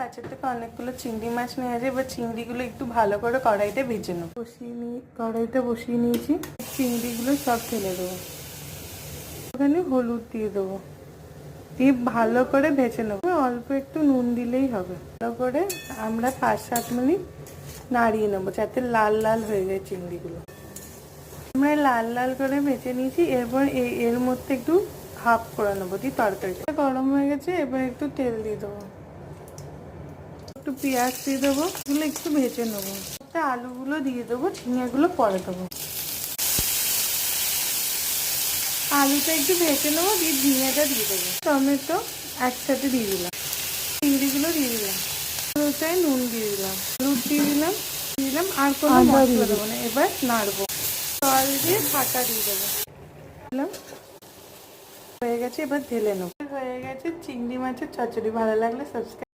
কাছের থেকে অনেকগুলো চিংড়ি মাছ নিয়ে আসে। এবার চিংড়িগুলো একটু ভালো করে কড়াইতে ভেজে নেব। কড়াইতে বসিয়ে নিয়েছি, চিংড়িগুলো সব ফেলে দেবো। ওখানে হলুদ দিয়ে দেবো, দিয়ে ভালো করে ভেজে নেবো। অল্প একটু নুন দিলেই হবে। ভালো করে আমরা 5-7 মিনিট নাড়িয়ে নেবো যাতে লাল লাল হয়ে যায় চিংড়িগুলো। আমরা লাল লাল করে ভেজে নিয়েছি। এরপর এর মধ্যে একটু হাফ করে নেবো, দিয়ে তরকারিটা গরম হয়ে গেছে। এবার একটু তেল দিয়ে দেবো, একটু পেঁয়াজ দিয়ে দেবো, এগুলো একটু ভেজে নেবো। আলুগুলো দিয়ে দেবো, ঝিঙেগুলো পরে দেবো। আলুটা একটু ভেজে নেবো, দিয়ে ঝিঙেটা দিয়ে দেবো। টমেটো একসাথে দিয়ে দিলাম, চিংড়িগুলো দিয়ে দিলাম, চাই নুন দিয়ে দিলাম, হলুদ দিয়ে দিলাম আর কোনো মশলা দেবো না। এবার নাড়বো, জল দিয়ে ঢাকা দিয়ে দেবো। দিলাম, হয়ে গেছে। এবার ঢেলে নেবো। হয়ে গেছে চিংড়ি মাছের চচ্চড়ি। ভালো লাগলে সাবস্ক্রাইব।